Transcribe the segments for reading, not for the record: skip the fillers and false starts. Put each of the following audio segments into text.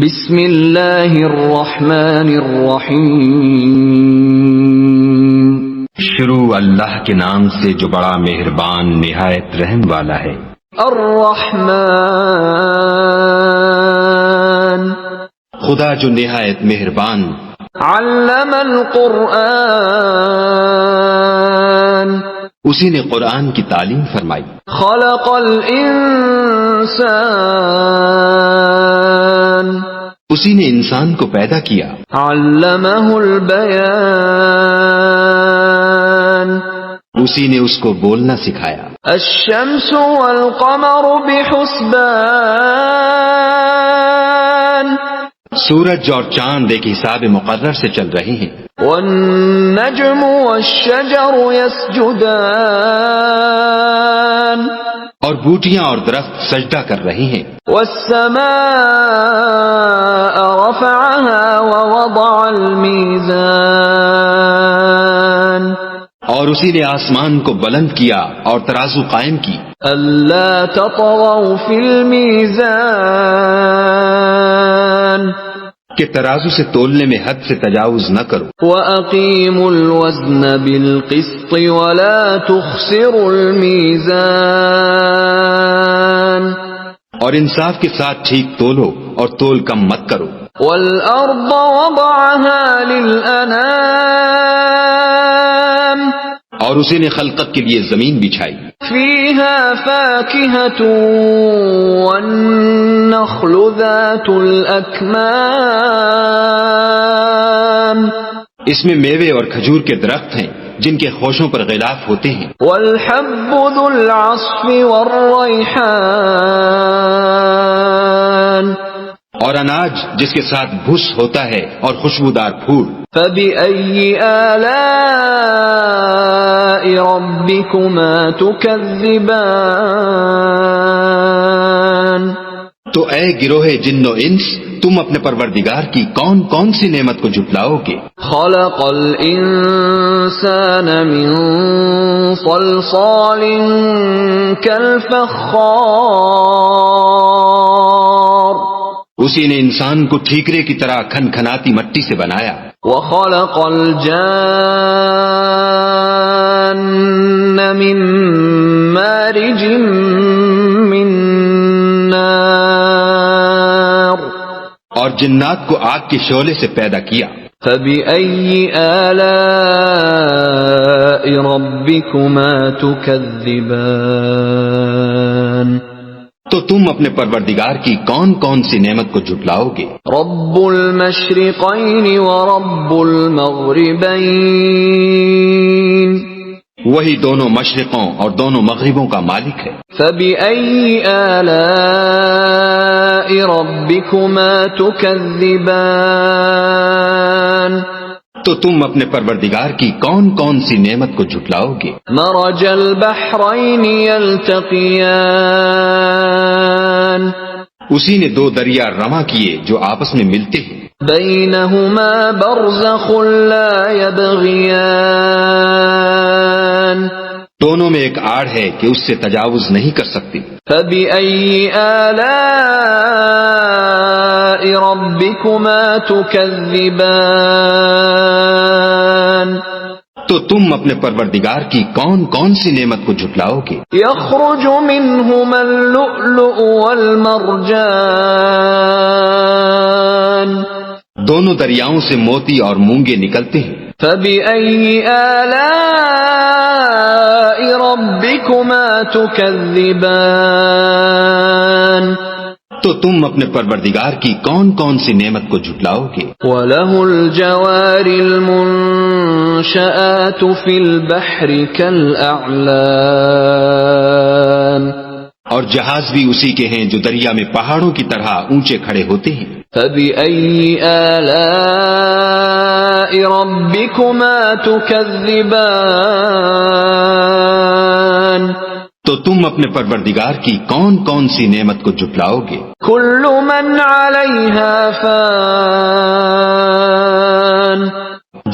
بسم اللہ الرحمن الرحیم، شروع اللہ کے نام سے جو بڑا مہربان نہایت رحم والا ہے۔ الرحمن، خدا جو نہایت مہربان، علم القرآن، اسی نے قرآن کی تعلیم فرمائی۔ خلق الانسان، اسی نے انسان کو پیدا کیا۔ علمہ البیان، اسی نے اس کو بولنا سکھایا۔ الشمس والقمر بحسبان، سورج اور چاند ایک حساب مقرر سے چل رہے ہیں۔ والنجم والشجر يسجدان، اور بوٹیاں اور درخت سجدہ کر رہے ہیں۔ والسماء رفعها ووضع الميزان، اور اسی نے آسمان کو بلند کیا اور ترازو قائم کی۔ ألا تطغوا في الميزان، کہ ترازو سے تولنے میں حد سے تجاوز نہ کرو۔ وَأَقِيمُوا الْوَزْنَ بِالْقِسْطِ وَلَا تُخْسِرُوا الْمِيزَانَ، اور انصاف کے ساتھ ٹھیک تولو اور تول کم مت کرو۔ وَالْأَرْضَ وَضَعَهَا لِلْأَنَامِ، اور اسی نے خلقت کے لیے زمین بچھائی۔ فِيهَا فَاكِهَةٌ وَالنَّخْلُ ذَاتُ الْأَكْمَامِ، اس میں میوے اور کھجور کے درخت ہیں جن کے خوشوں پر غلاف ہوتے ہیں۔ وَالْحَبُّ ذُو الْعَصْفِ وَالرَّيْحَانِ، اور اناج جس کے ساتھ بھس ہوتا ہے اور خوشبودار پھول۔ فَبِأَيِّ آلَاءِ رَبِّكُمَا تُكَذِّبَانِ، تو اے گروہ جن و انس، تم اپنے پروردگار کی کون کون سی نعمت کو جھٹلاؤ گے؟ خَلَقَ الْإِنسَانَ مِنْ صَلْصَالٍ كَالْفَخَّارِ، اسی نے انسان کو ٹھیکرے کی طرح کھنکھناتی مٹی سے بنایا۔ وَخَلَقَ الْجَانَّ مِن مَّارِجٍ مِّن نَّارٍ، اور جنات کو آگ کے شعلے سے پیدا کیا۔ فَبِأَيِّ آلَاءِ رَبِّكُمَا تُكَذِّبَانِ، تو تم اپنے پروردگار کی کون کون سی نعمت کو جھٹلاؤ گے؟ رَبُّ الْمَشْرِقَيْنِ وَرَبُّ الْمَغْرِبَيْنِ، وہی دونوں مشرقوں اور دونوں مغربوں کا مالک ہے۔ فَبِأَيِّ آلَاءِ رَبِّكُمَا تُكَذِّبَانِ، تو تم اپنے پروردگار کی کون کون سی نعمت کو جھٹلاؤ گے؟ مرج البحرین یلتقیان، اسی نے دو دریا رواں کیے جو آپس میں ملتے ہیں۔ بینہما برزخ لا یبغیان، دونوں میں ایک آڑ ہے کہ اس سے تجاوز نہیں کر سکتے۔ فبأي آلاء ربكما تكذبان، تو تم اپنے پروردگار کی کون کون سی نعمت کو جھٹلاؤ گے؟ يخرج منهما اللؤلؤ والمرجان، دونوں دریاؤں سے موتی اور مونگے نکلتے ہیں۔ فبأي آلاء ربكما تكذبان، تو تم اپنے پروردگار کی کون کون سی نعمت کو جھٹلاؤ گے؟ وَلَهُ الْجَوَارِ الْمُنشَآتُ فِي الْبَحْرِ كَالْأَعْلَامِ، اور جہاز بھی اسی کے ہیں جو دریا میں پہاڑوں کی طرح اونچے کھڑے ہوتے ہیں۔ فَبِأَيِّ آلَاءِ رَبِّكُمَا تُكَذِّبَانِ، تو تم اپنے پروردگار کی کون کون سی نعمت کو جھٹلاؤ گے؟ كُلُّ مَنْ عَلَيْهَا فَانٍ،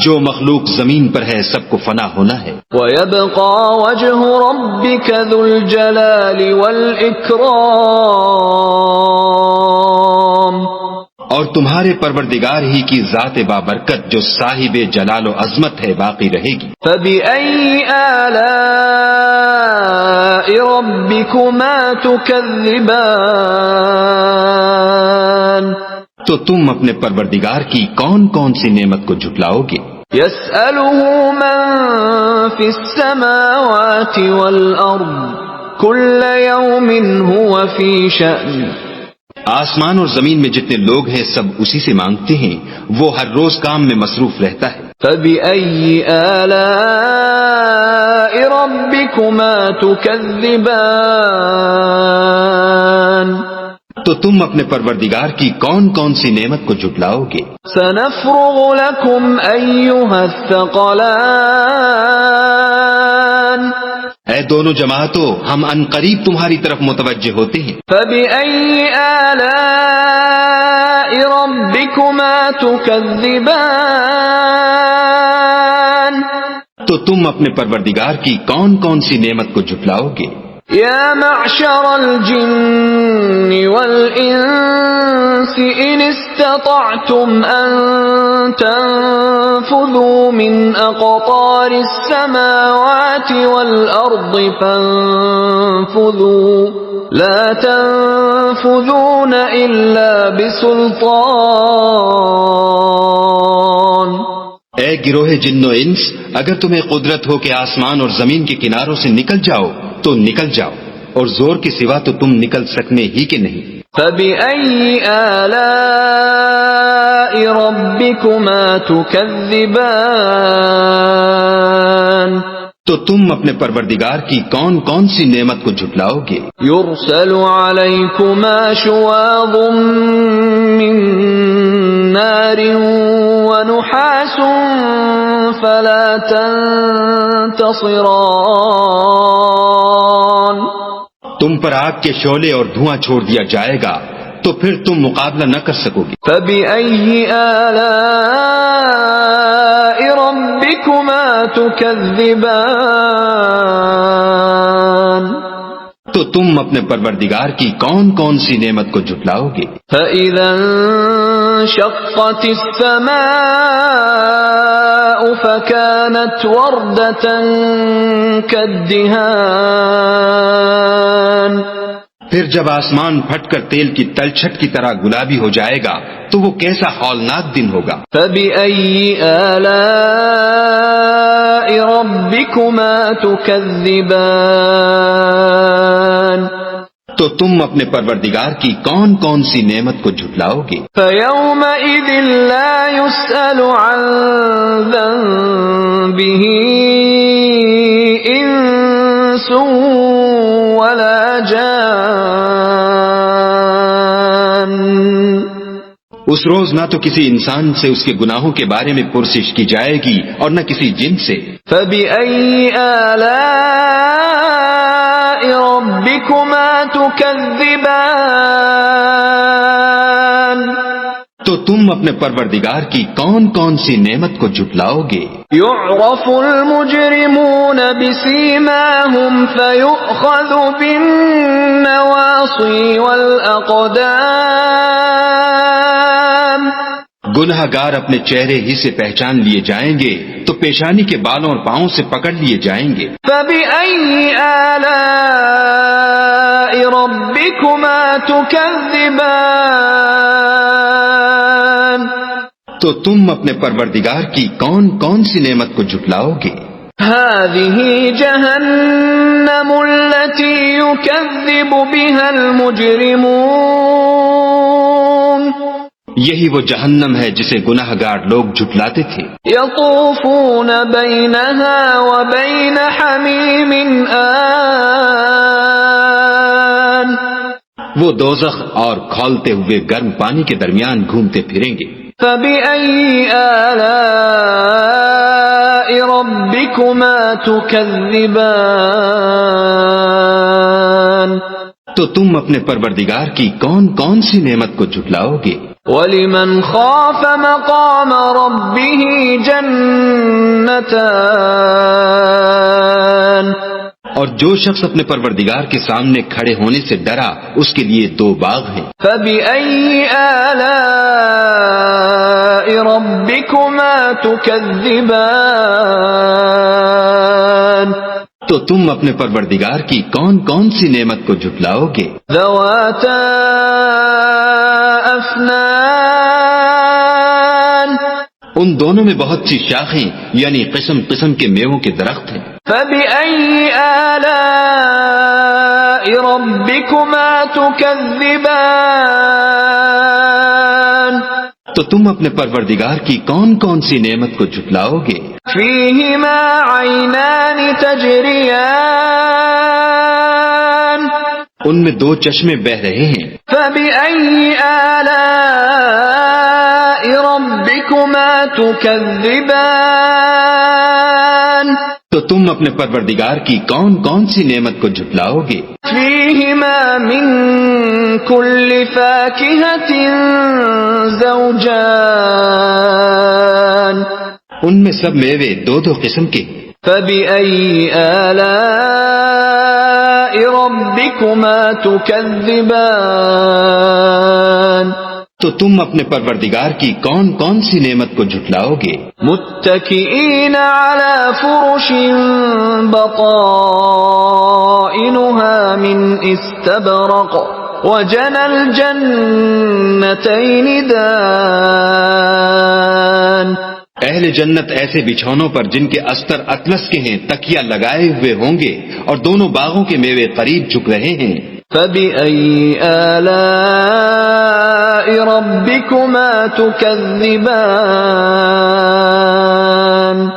جو مخلوق زمین پر ہے سب کو فنا ہونا ہے۔ وَيَبْقَى وَجْهُ رَبِّكَ ذُو الْجَلَالِ وَالْإِكْرَامِ، اور تمہارے پروردگار ہی کی ذات بابرکت جو صاحب جلال و عظمت ہے باقی رہے گی. فَبِأَيِّ آلَاءِ رَبِّكُمَا تُكَذِّبَانِ تو تم اپنے پروردگار کی کون کون سی نعمت کو جھٹلاؤ گے؟ يَسْأَلُهُ مَن فِي السَّمَاوَاتِ وَالْأَرْضِ كُلَّ يَوْمٍ هُوَ فِي شَأْنٍ. آسمان اور زمین میں جتنے لوگ ہیں سب اسی سے مانگتے ہیں، وہ ہر روز کام میں مصروف رہتا ہے. فَبِأَيِّ آلَاءِ رَبِّكُمَا تُكَذِّبَانِ تو تم اپنے پروردگار کی کون کون سی نعمت کو جھٹلاؤ گے؟ سَنَفْرُغُ لَكُمْ أَيُّهَ الثَّقَلَانِ اے دونوں جماعتوں، ہم ان قریب تمہاری طرف متوجہ ہوتے ہیں. فَبِأَيِّ آلَاءِ رَبِّكُمَا تُكَذِّبَانِ تو تم اپنے پروردگار کی کون کون سی نعمت کو جھٹلاؤ گے؟ يا معشر الجن والإنس إن استطعتم أن تنفذوا من أقطار السماوات والأرض فانفذوا لا تنفذون إلا بسلطان. اے گروہ جن و انس، اگر تمہیں قدرت ہو کہ آسمان اور زمین کے کناروں سے نکل جاؤ تو نکل جاؤ، اور زور کے سوا تو تم نکل سکنے ہی کے نہیں. فَبِأَيِّ آلَاءِ رَبِّكُمَا تُكَذِّبَانِ تو تم اپنے پروردگار کی کون کون سی نعمت کو جھٹلاؤ گے؟ يُرْسَلُ عَلَيْكُمَا شُوَاظٌ مِّن نَّارٍ وَنُحَاسٌ فَلَا تَنتَصِرَانِ. تم پر آگ کے شعلے اور دھواں چھوڑ دیا جائے گا تو پھر تم مقابلہ نہ کر سکو گے. فَبِأَيِّ آلَاءِ رَبِّكُمَا تُكَذِّبَانِ تو تم اپنے پروردگار کی کون کون سی نعمت کو جھٹلاؤ گے؟ فَإِذَا انشَقَّتِ السَّمَاءُ فَكَانَتْ وَرْدَةً كَالدِّهَانِ. پھر جب آسمان پھٹ کر تیل کی تلچھٹ کی طرح گلابی ہو جائے گا تو وہ کیسا ہولناک دن ہوگا. فَبِأَيِّ آلَاءِ رَبِّكُمَا تُكَذِّبَانِ تو تم اپنے پروردگار کی کون کون سی نعمت کو جھٹلاؤ گے؟ فَيَوْمَئِذٍ لَا يُسْأَلُ عَن ذَنبِهِ إِنسٌ وَلَا جَانٌ. اس روز نہ تو کسی انسان سے اس کے گناہوں کے بارے میں پرسش کی جائے گی اور نہ کسی جن سے. فَبِأَيِّ آلَاءِ رَبِّكُمَا تُكَذِّبَانِ تو تم اپنے پروردگار کی کون کون سی نعمت کو جھٹلاؤ گے؟ يُعْرَفُ الْمُجْرِمُونَ بِسِيمَاهُمْ فَيُؤْخَذُ بِالنَّوَاصِي وَالْأَقْدَامِ. گنہگار اپنے چہرے ہی سے پہچان لیے جائیں گے تو پیشانی کے بالوں اور پاؤں سے پکڑ لیے جائیں گے. فَبِأَيِّ آلَاءِ رَبِّكُمَا تُكَذِّبَانِ تو تم اپنے پروردگار کی کون کون سی نعمت کو جھٹلاؤ گے؟ هَذِهِ جَهَنَّمُ الَّتِي يُكَذِّبُ بِهَا الْمُجْرِمُونَ. یہی وہ جہنم ہے جسے گنہگار لوگ جھٹلاتے تھے. يَطُوفُونَ بَيْنَهَا وَبَيْنَ حَمِيمٍ آنٍ. وہ دوزخ اور کھولتے ہوئے گرم پانی کے درمیان گھومتے پھریں گے. فَبِأَيِّ آلَاءِ رَبِّكُمَا تُكَذِّبَانِ تو تم اپنے پروردگار کی کون کون سی نعمت کو جھٹلاؤ گے؟ وَلِمَنْ خَافَ مَقَامَ رَبِّهِ جَنَّتَانِ. اور جو شخص اپنے پروردگار کے سامنے کھڑے ہونے سے ڈرا اس کے لیے 2 باغ ہیں. فَبِأَيِّ آلَاءِ تكذبان تو تم اپنے پروردگار کی کون کون سی نعمت کو جھٹلاؤ گے؟ ذواتا افنان ان دونوں میں بہت سی شاخیں یعنی قسم قسم کے میووں کے درخت ہیں۔ فبأي آلاء ربكما تكذبان تو تم اپنے پروردگار کی کون کون سی نعمت کو جھٹلاؤ گے؟ فيهما عينان تجريان ان میں دو چشمے بہ رہے ہیں۔ فبأي آلاء ربكما تكذبان تو تم اپنے پروردگار کی کون کون سی نعمت کو جھٹلاؤ گے؟ فيهما من كل فاكهة زوجان ان میں سب میوے دو دو قسم کے۔ فبأي آلاء ربكما تكذبان تو تم اپنے پروردگار کی کون کون سی نعمت کو جھٹلاؤ گے؟ متكئين على فرش بطائنها من استبرق وجنى الجنتين دان اہل جنت ایسے بچھونوں پر جن کے استر اطلس کے ہیں تکیہ لگائے ہوئے ہوں گے اور دونوں باغوں کے میوے قریب جھک رہے ہیں۔ فبأي آلاء ربكما تكذبان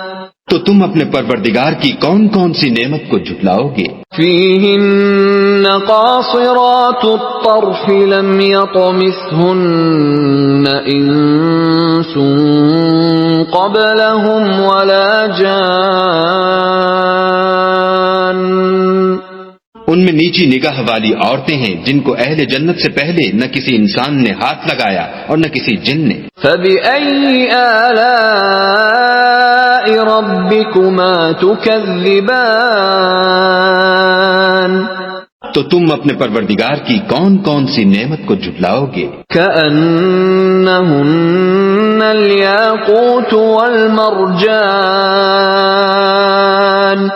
تو تم اپنے پروردگار کی کون کون سی نعمت کو جھٹلاؤ گے؟ فيهن قاصرات الطرف لم يطمثهن إنس قبلهم ولا جان ان میں نیچی نگاہ والی عورتیں ہیں جن کو اہل جنت سے پہلے نہ کسی انسان نے ہاتھ لگایا اور نہ کسی جن نے۔ فبأي آلاء ربكما تكذبان تو تم اپنے پروردگار کی کون کون سی نعمت کو جھٹلاؤ گے؟ كأنهن الياقوت والمرجان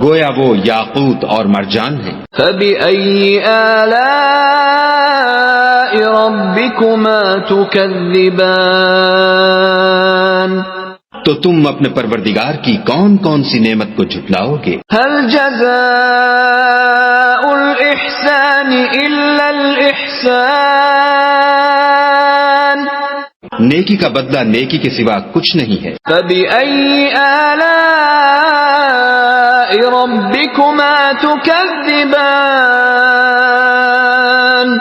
گویا وہ یاقوت اور مرجان ہیں۔ فبأي آلاء ربكما تكذبان تو تم اپنے پروردگار کی کون کون سی نعمت کو جھٹلاؤ گے؟ هل جزاء الإحسان إلا الإحسان نیکی کا بدلہ نیکی کے سوا کچھ نہیں ہے۔ فبأي آلاء ربكما تكذبان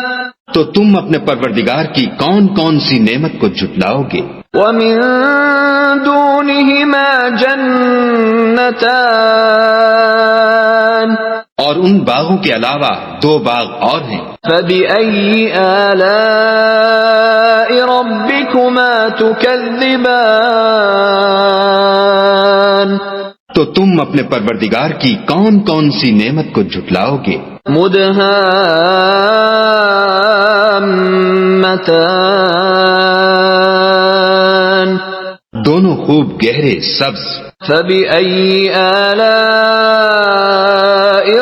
تو تم اپنے پروردگار کی کون کون سی نعمت کو جھٹلاؤ گے؟ ومن دونهما جنتان اور ان باغوں کے علاوہ دو باغ اور ہیں۔ فبأي آلاء ربكما تكذبان تو تم اپنے پروردگار کی کون کون سی نعمت کو جھٹلاؤ گے؟ مدهامتان دونوں خوب گہرے سبز۔ فبأي آلاء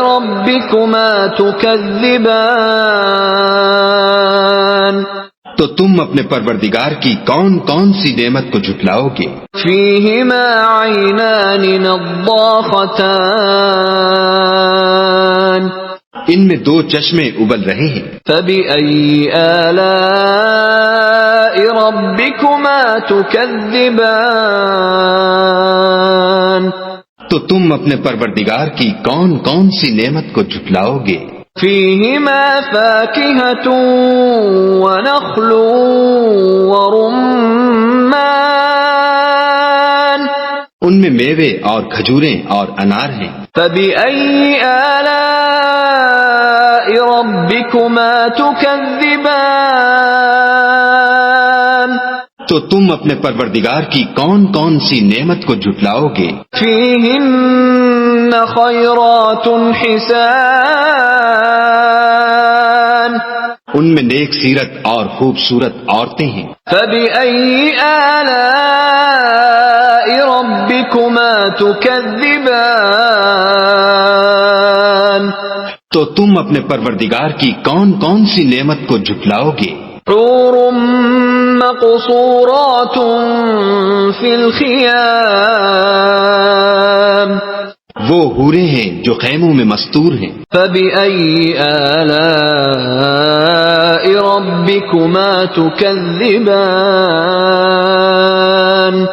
ربكما تكذبان تو تم اپنے پروردگار کی کون کون سی نعمت کو جھٹلاؤ گے؟ فيهما عينان نضاختان ان میں دو چشمے ابل رہے ہیں۔ فبأي آلاء ربكما تكذبان تو تم اپنے پروردگار کی کون کون سی نعمت کو جھٹلاؤ گے؟ فيهما فاكهة ونخل ورمان ان میں میوے اور کھجوریں اور انار ہیں۔ فبأي آلاء ربكما تكذبان تو تم اپنے پروردگار کی کون کون سی نعمت کو جھٹلاؤ گے؟ فيهن خيرات حسان ان میں نیک سیرت اور خوبصورت عورتیں ہیں۔ فبأي آلاء ربكما تكذبان تو تم اپنے پروردگار کی کون کون سی نعمت کو جھٹلاؤ گے؟ حور مقصورات في الخيام وہ حوریں ہیں جو خیموں میں مستور ہیں۔ فبأي آلاء ربكما تكذبان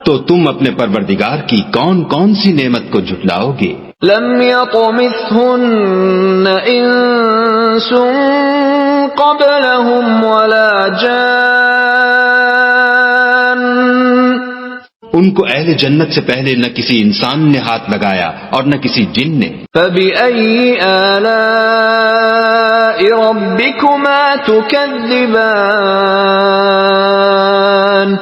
تو تم اپنے پروردگار کی کون کون سی نعمت کو جھٹلاؤ گے؟ لم يطمثهن انس قبلهم ولا جان ان کو اہل جنت سے پہلے نہ کسی انسان نے ہاتھ لگایا اور نہ کسی جن نے۔ فبأي آلاء ربكما تكذبان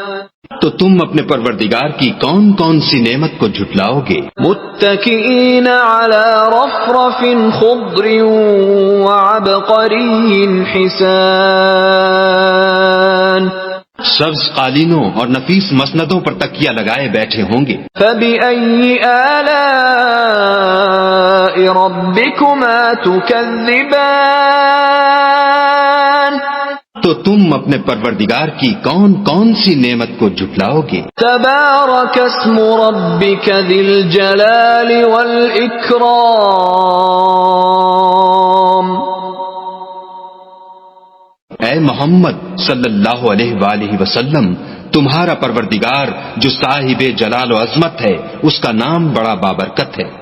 تو تم اپنے پروردگار کی کون کون سی نعمت کو جھٹلاؤ گے؟ متكئين على رفرف خضر وعبقري حسان سبز قالینوں اور نفیس مسندوں پر تکیہ لگائے بیٹھے ہوں گے۔ فبأي آلاء ربكما تكذبان تو تم اپنے پروردگار کی کون کون سی نعمت کو جھٹلاؤ گے؟ تبارك اسم ربك ذي الجلال والإكرام اے محمد صلی اللہ علیہ وآلہ وسلم، تمہارا پروردگار جو صاحب جلال و عظمت ہے، اس کا نام بڑا بابرکت ہے۔